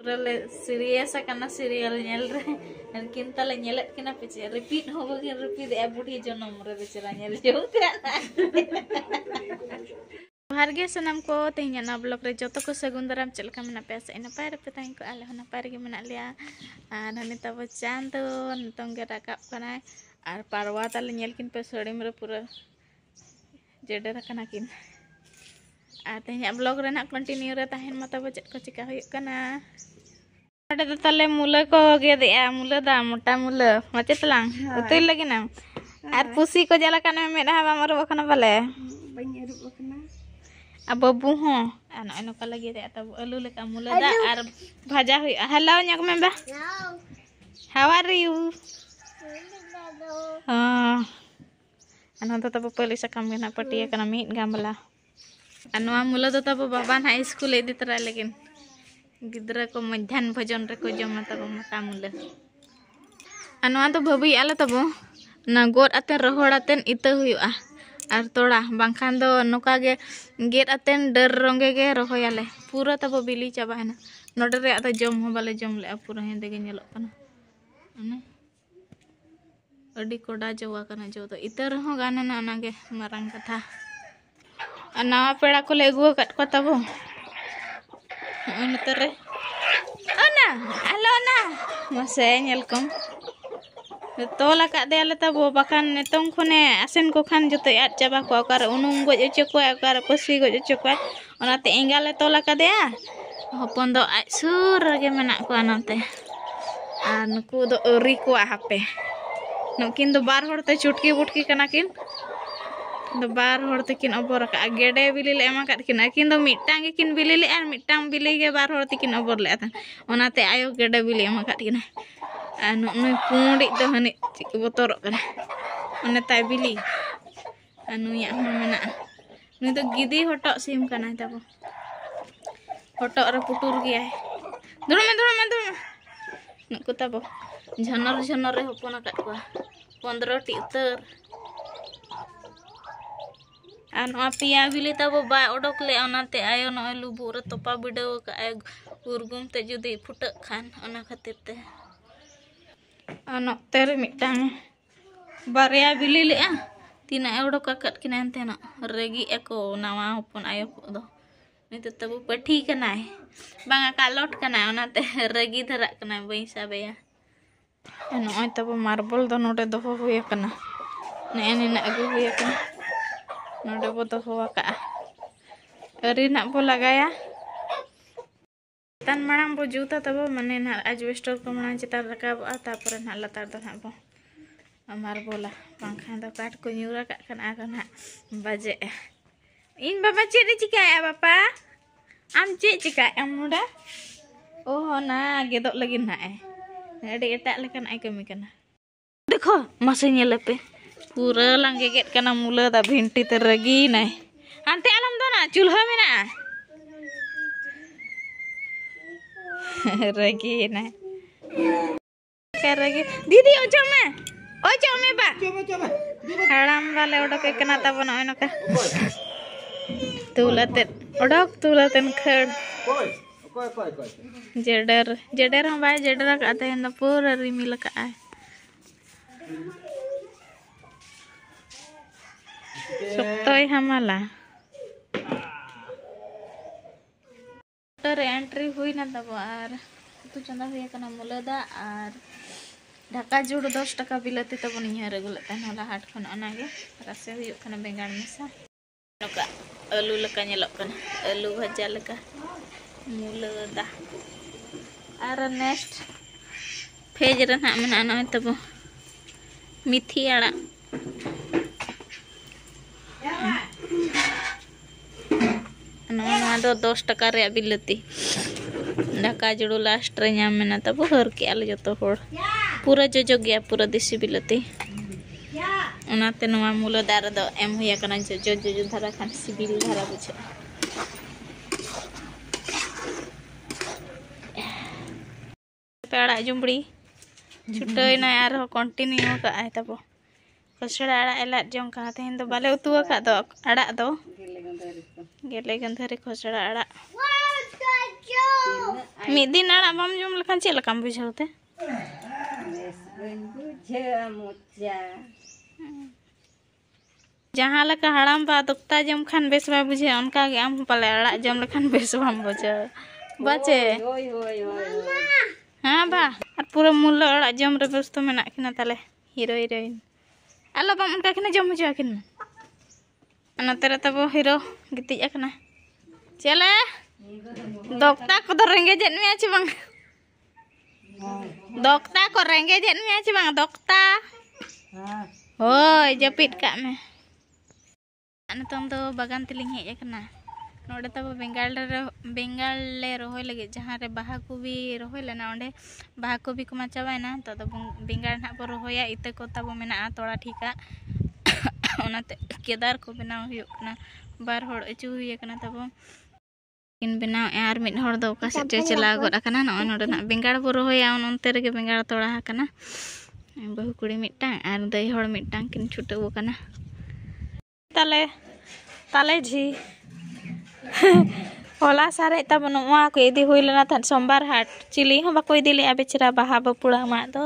Rele serius karena serial nyel re dan kita le nyelet kena pece repeat ho bagian repeat ya budi jonom re bicara nyel juga. Harga senam ko tehnya na blog re joto ko segundaram celka mena pesa ina pare petang ko ale hona pare ge mena lia nani tabo chanto nitong ge rakap kana ar parwa tale nyel kin pe sodim re pura jeder kana kin tehnya blog re nak continue re tahen mata bo chet ko chika huyuk kana ada tale mula ko ge de mula da mota mula macet lang utul lagi na ar pusi ko jala kana me da ba maru kana bale banyak ru kana ababu ho ano kala ge de atau alu leka mula da ar bhaja hui hello nyak memba how are you ano to tabo peli sakam gena patia kana mit gamla anu mula to tabo baban high school edi tara lekin gidra ko madhan bhojan re ko jom tabo mata mula anu to bhabi ala tabo na god aten rohor aten ita huyua ar toda bangkhan do noka ge get aten der ronge ge rohoyale pura tabo bili chabana node re ata jom ho bale jom le pura hende ge nyelok kana ane adi koda jawa kana jo to ita ho gana na onage marang katha ana peda ko le gu kat ko tabo notare ana halo na mase nyelkom tola kak de ala tabo bakan netong khone asen ko khan joto at chaba ko akar unum goj ocho ko akar posi goj ocho ko onate engale tola ka de hopon do aj sur ge menak ko anate nuku do ori ko hape nukin do bar hor te chutki butki kana kin do bar hor te kin obor ka gede bili le ema kat kin akin do mitang ge kin bili le an mitang bili ge bar hor te kin obor le atan onate ayo gede bili ema kat kin anu nu pundi do hani cik botorok kana one tai bili anu ya mena nu to gidi hotok sim kana tabo hotok re putur gya dulu nuku tabo jhanor re hopona kat ko 15 ti utar anu apia bili tabo ba odok le onate ayo no lubu re topa bidaw ka ay urgum te judi futak khan ona khatir te ano ter mitang barya bili le tina euro kakat kinan tena regi eko nawa hopon ayo ko do nitu tabu pathi kana banga kalot kana onate regi dharak kana bai sabe ya ano ay tabu marble do note do hoya kana ne na agu hoya kana note bo do howa ka ari nak bo lagaya tan marang bo juta tabo mane na asbestos ko marang citar rakab tapore na latar do na bo amar bola bangkhan do kat ko nyura kak kan akan ha baje in baba cik cika ya bapa am cik cika am muda oh na gedok lagi na ade etak lekan ai kami kana dekho masih nyelepe pura lang geget kana mula ta bhinti teragi nai ante alam do na chulha mena ragi na karagi didi ojo me ba coba haram wale odok ekna tabon oino ka tulaten odok tulaten khad jeder hom bai jeder ka ate na pura rimil ka ai soktoy hamala entry hui na tabo ar tu chanda hui kana mulada ar Dhaka जुड़ 10 टका बिलती तब निया रेगुल तन होला हाट खन अनागे रसे हुई खना बेंगाड़ मेसा नका आलू लका नेलक कना आलू भजा लका मुलदा आर नेक्स्ट फेज रे ना मना न तब मिथी आड़ा ना 10 टका रे बिलती ढाका जुड़ू लास्ट रे नाम मेना तब हर के आले जतो होड़ पूरा जोजो गया पूरा देसी बिलती उनाते नवा मूल दार दो एम हुया कना जो धारा खान सिबिल धारा बुझे पेड़ा जुमड़ी छुटई ना यार कंटिन्यू का आय तब कसड़ा आड़ा एला जम का तेन दो बाले उतु का दो आड़ा दो गेले गंधरे खसड़ा आड़ा Mid din arak bam jom lekan cik lekam bujau teh. Jahan leka haram ba dokta jom kan bes ba bujhe onka ge am pale arak jom lekan bes bam bujau. Bace. हाँ बा और पूरा मूल अड़ा जम रे व्यस्त में किना ताले हीरो हीरोइन आलो बम उनका किना जम हो किन नतरे तब हीरो गिति अकना चले दोक्ता को तो रेंगे जेन में आछि बंग दोक्ता को रेंगे जेन में आछि बंग दोक्ता होय जपिट का में नतम तो बागान तिलिंग हे अकना नोडे तब बेंगाल ले रोहय लगे जहाँ रे बाहा को भी रोहय लेना ओंडे बाहा को भी को माचावायना तो बेंगाल ना बो रोहया इते को तब मेना तोड़ा ठीका ओनाते केदार को बनाव हुयुक कना बार होड़ अचु हुय कना तब किन बनाव यार मिड होड़ दो का से चला गड कना न नोडे ना बेंगाल बो रोहया ओनते रे बेंगाल तोड़ा कना बहु कुड़ी मिटांग आर दई होड़ मिटांग किन छुटो कना ताले झी होला सारे तब नोआ को इदी हुई लेना था सोमवार हाट चिली हो बाको इदी ले बेचरा बाहा बपुड़ा मा दो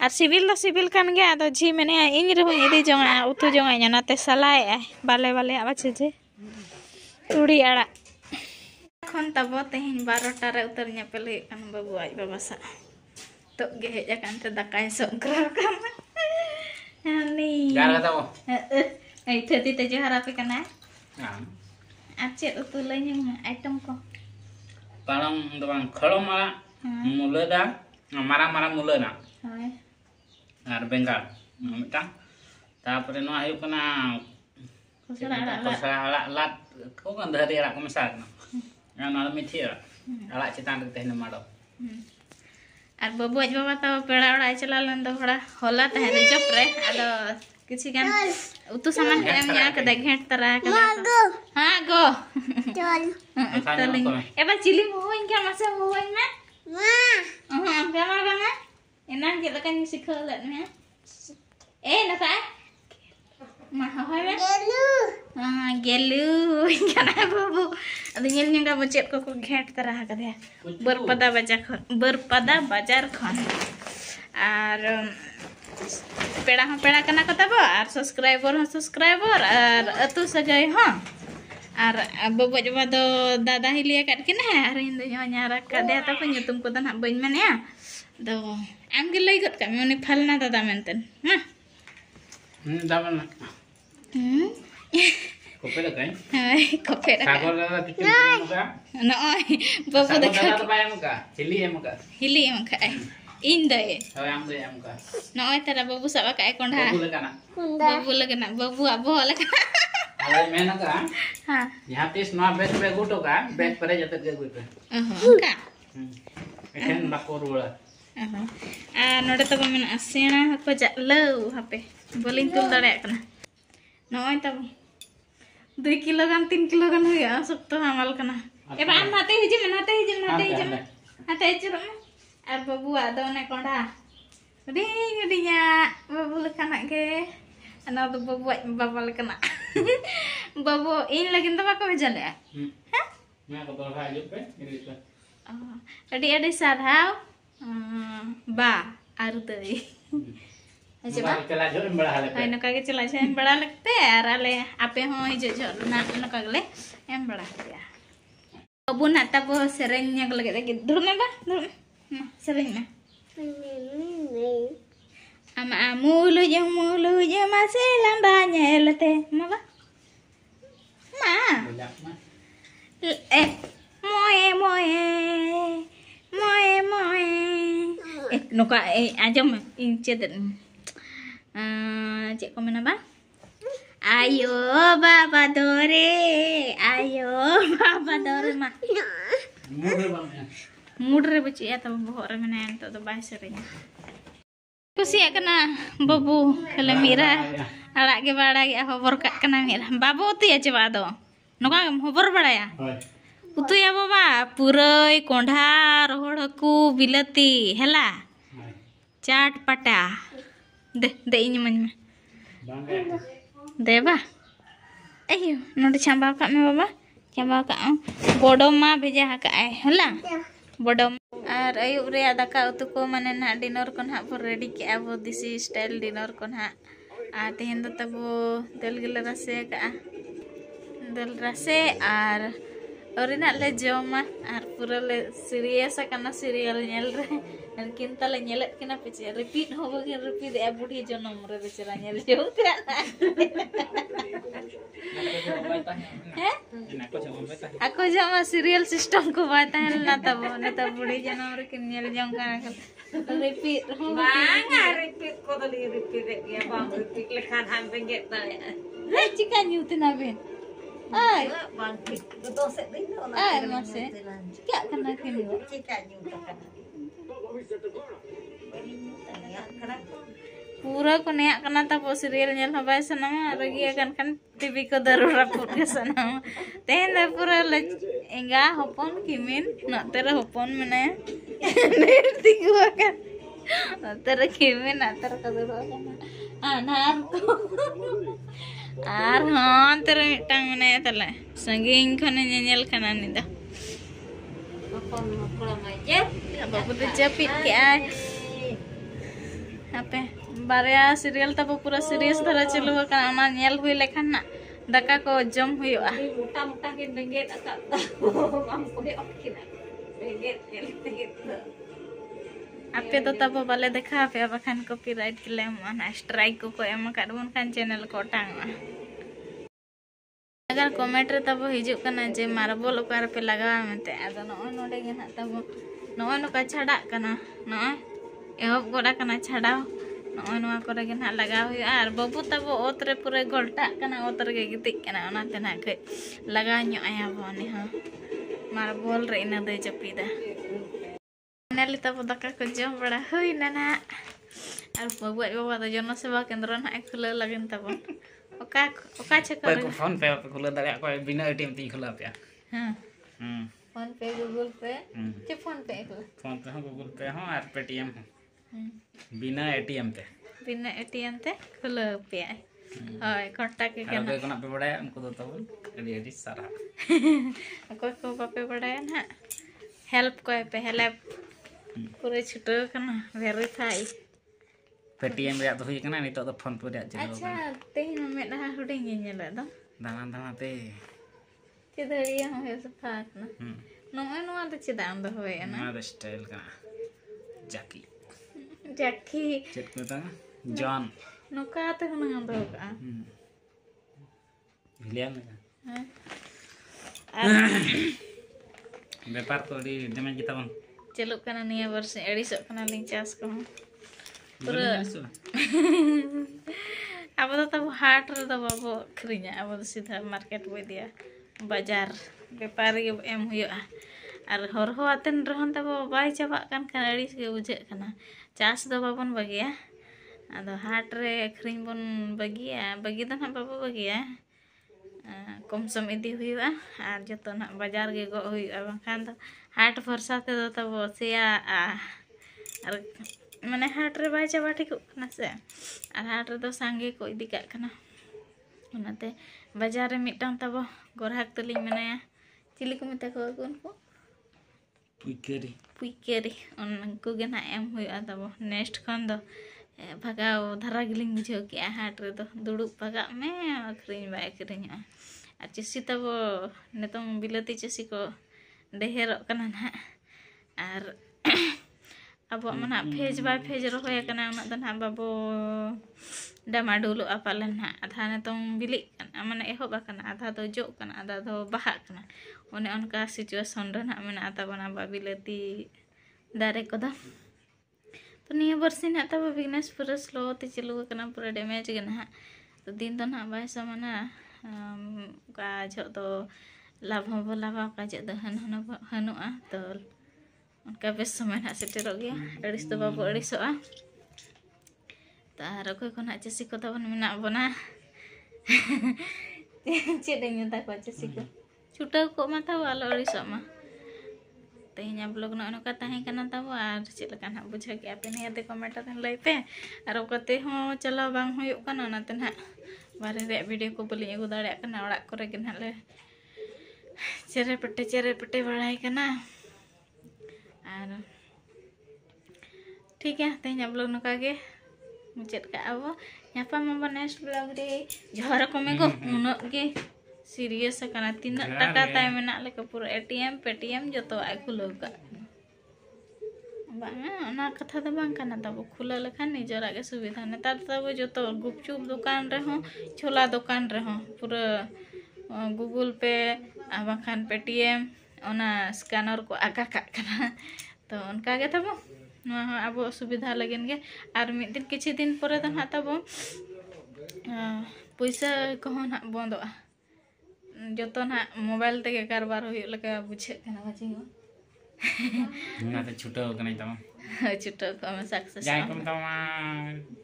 आर सिविल कान गया तो झी मैंने इन रे हुई इदी जोंगा उतु जोंगा नाते सलाए बाले आबाचे जे तुड़ी आड़ा खन तब तेहिन 12टा रे उतर नेपेल हे कान बाबू आज बाबा सा तो गे हेज कान ते दकाय संक्रा कान हानी गार बताओ ए थेती ते जहरा पे कना आचे उतु लैनि आइटम को पालंग दो बांग खड़ो मारा मुले दा मारा मुले ना हाय आर बेंगाल मिटा तापरे नो आयु कना कोसरा ला को kan dari arak ko masak na na mithi arak चितान रे तेहन माडो आर बाबू आज बाबा तो पेड़ा ओड़ा चला लन दो होड़ा होला तहे रे जप रे आदो किछि गान उतु सामान के एम या के घेट तरा के हां गो चल तलिंग एबा चिली होइन के मासे होइन में हां गामा गामा एनान के लकन सिखल ने ए नता मा होय में हां गेलु kana बाबू अद नेल नेगा बचेत को घेट तरा के दे बरपदा बाजार खन आर पेड़ा कना को तब और सब्सक्राइबर और अतु सगाई हाँ और बाबू जबा दो दादा ही लिया काट के ना और इन दो न्यारा का दे तब nyutum को तना बइन माने दो आम के लई गत कमी उनी फलना दादा मेंतन हां दामन कोपे लगाई हाय कोपे लगा सागर दादा पिचु मुका नय बाबू देखा तो बाय मुका हिली मुका इन दे होय आम दे मुका नय तारा बाबू साबा काय कोंढा बाबू लगना बाबू अबो लगना आले मेना का हां यहां तीस ना बेस पे गुटो का बेस परे जत के गुटो का एखन बाको रोला आ नोडे तब मेना सेना को जालो हापे बोलिन तुल दाड़े कना नय तब 2 किलोग्राम 3 किलोग्राम हुया सब तो हमाल कना एबा आम नाते हिजे और बाबू आदो ने कोंडा गडिया बाबू लेकाना के अना तो बाबू लेकाना बाबू इन लगिन तो बाको भेजले हैं मैं को तो हाय पे अडी साधाव बा आरु तई अच्छा बा चला जो बड़ा हाले हाय नका के चला छे बड़ा लगते और आले आपे हो हिजे जो ना नका गले एम बड़ा या बाबू ना तब सेरेन लगे के दुर में बा sering na ama mulu je masih lambanya lete ma ba ma moe nuka ajam cedet cek komen apa ayo baba dore ma mood रे बचिया तब बहर रे मेना तो बाय सेरेኛ कुसिया कना बाबू खले मीरा आड़ा के बाड़ा के खबर का कना मीरा बाबू उतिया चबा दो नका खबर बड़ाया उतुया बाबा पुरई कोंढा रोहड़ हकू बिलती हला चाट पटा दे इन मन में देबा अयो नोडे छांबा का में बाबा चाबा का बडम मा भेजा हकाय हला बडम और अयुब रे दाका उतु को माने ना डिनर को ना पर रेडी के अब दिसी स्टाइल डिनर को ना आ तेहन द तबो दल गिला रसे का दल रसे और ना ले जमा और पूरा ले सीरियस करना सीरियल नेल रे किन तले नेलत किना पिचे रिपीट हो बगे रिपीट ए बुढ़ी जनम रे बेचारा नेल जो aku jama serial sistem ko batahan na tabo na taburi janam re kinyal jong kana repeat banga repeat ko dali repeat ya bang repeat lekhan han benget ta hai chikan yutin aben ai bang to se din na ai mase chika kana kini chika yutin kana पूरा को नया करना था वो serial nail हबाय सना रगी अगन kan TV को दरुरा put के सना तेन पूरा एंगा हपन किमिन न तेरे हपन मने नेर दिगुआ kan तेरे किमिन तेरे को दरुरा अनार को आर हां तेरे मिटांग मने तले संगीन खने नेल खाना निदा हपन मकड़ा माजे बाबू तो जपित के आय apa बारिया सीरियल तब पूरा सीरियस धरा चलू ना नेल हुई लेखान ना दाका को जम हुआ मोटा मोटा के बेंगेट अका बाम को अकिना बेंगेट आपे तो तब बाले देखा पे बखान कॉपीराइट क्लेम ना स्ट्राइक को एम काडबन खान चैनल को टांग अगर कमेंट रे तब हिजु कना जे मार्बल ओकार पे लगावा मेते आदो न नोडे गे ना तब न नका छाड़ा कना न एहब गोड़ा कना छाड़ा नवा करे गे ना लगा हुआ और बाबू तब ओत रे पूरे गोल्टा कना ओत रे गितिक कना ओनाते ना के लगा न्यो आया बने हां मार्बल रे इना दे जपीदा नेली तब दाका को जम बड़ा हुई ना और बाबू तो जन सेवा केंद्र ना खुले लगन तब ओका छक फोन पे खुले दारे को बिना एटीएम ती खुला पे हां फोन पे गूगल पे के फोन पे हां गूगल पे हां और पेटीएम बिना एटीएम ते खुला पे हाय कांटा के केना अबे कोना पे बड़ाय उनको दो तब एडी सारा कोई को बापे बड़ाय ना हेल्प कोई पे हेल्प पूरे छुटो कना वेरीफाई पेटीएम रे तो हुई कना नि तो फोन पे रे अच्छा तेहिन में ना हुडी नेल दो दाना ते चिदरिया हो सफाक ना नोआ तो चिदाम दो होय ना ना स्टाइल का जाकी चेक को ता जॉन नोका तो ना दो का लियान व्यापार तो डी दमे जितावन चलो कना निया वर्ष एडिसो कना लिंग चास को पूरा अब तो तब हाट रे तो बाबू खरीना अब तो सीधा मार्केट बो दिया बाजार व्यापारी एम हुआ और हर हो आतेन रहन तब बाय चाबा कान अड़िस के बुझे कना चास दो बाबन बगिया आदो हाट रे अखरिन बन बगिया बगी तो ना बाबू बगिया कम सम इदी हुआ और जतो ना बाजार के गो हुआ बखान तो हाट भरसा ते दो तब सेया और माने हाट रे बाय चाबा ठीक ना से और हाट रे तो सांगे को इदी का कना ओनाते बाजार रे मिटांग तब गोरहाक तलिंग मनाया चिली को मिता को उनको पुइकेरी उनको गे ना एम हुआ तब नेक्स्ट खन दो भगाओ धरा गिलिंग बुझो के हाट रे तो दुड़ुब भगा में अखरिन बाय अखरिन और चसी तब नितों बिलती चसी को ढेरों कना ना और अब मना फेज बाय फेज रोय कना उना तो ना बाबू डामाडुलु पालन ना आधा नितों बिली माने एहब कना आधा तो जो कना आधा तो बाहा कना ओने उनका सिचुएशन रे ना मेना तबना बिलती दारे को तो निया बरसी ना तब बिजनेस पूरा स्लो ते चलू कना पूरा डैमेज गे ना तो दिन तो ना बाय समाना का जो तो लाभ हो लाभा का जो तो हनुआ तो उनका बेस समय ना सेटेरो गया अड़िस तो बाबू अड़िसोआ तार को ना चसी को तबन मेना बना चेदे मेता को चसी को छुटा को माथा वाला अड़िसो मा तेहिया ब्लॉग न नका ताहे कना तब और चेद लका ना बुझा के आपे निया दे कमेंट तन लई पे और कते हो चला बांग होयो कना नाते ना बारे रे वीडियो को बलिं अगु दाड़े कना ओड़ा करे के ना ले चेरे पेटे बढ़ाई करना। और ठीक है तेज आप लोग नौका के मुचाद का अब यहाँ नेक्स्ट ब्लॉग रे जोहर को मेगो उन सीरियस करना तीन टाका ताय मेना लेका पूरा एटीएम पेटीएम जो तो आई खुलो का बांगा कथा तो बांग करना तब खुला लेखान निजरा के सुविधा नेतार तब जो तो गुपचुप दुकान रे हो छोला दुकान रे हो पूरा गूगल पे बाखान पेटीएम ओना स्कैनर को आका का करना तो उनका के तब अब सुविधा लगन के और मिद दिन किछि दिन पर तो ना तब पैसा कहो ना बंद जो तो ना मोबाइल ते कारबार हो लगा बुझे कना बाजी हो ना तो छुटा हो कनै तम छुटा को हम सक्सेस जाय कम तम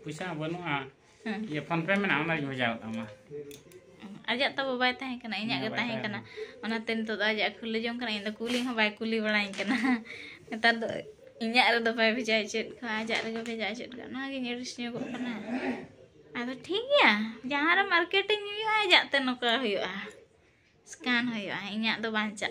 पैसा बनुआ ये फोन पे में ना ना भेजाओ तम आजा तब बाय ताहे कना इnya के ताहे कना ओना तेन तो आजा खुले जों कना इन तो कुली हो बाय कुली बड़ाई कना नेतार दो इnya रे दो बाय भेजाय चेत का आजा रे भेजाय चेत कना गे नेरिस न्यो को कना आदो ठीक गया जहां रे मार्केटिंग हुई आजा ते नका हुआ स्कैन हुआ इnya दो बांचा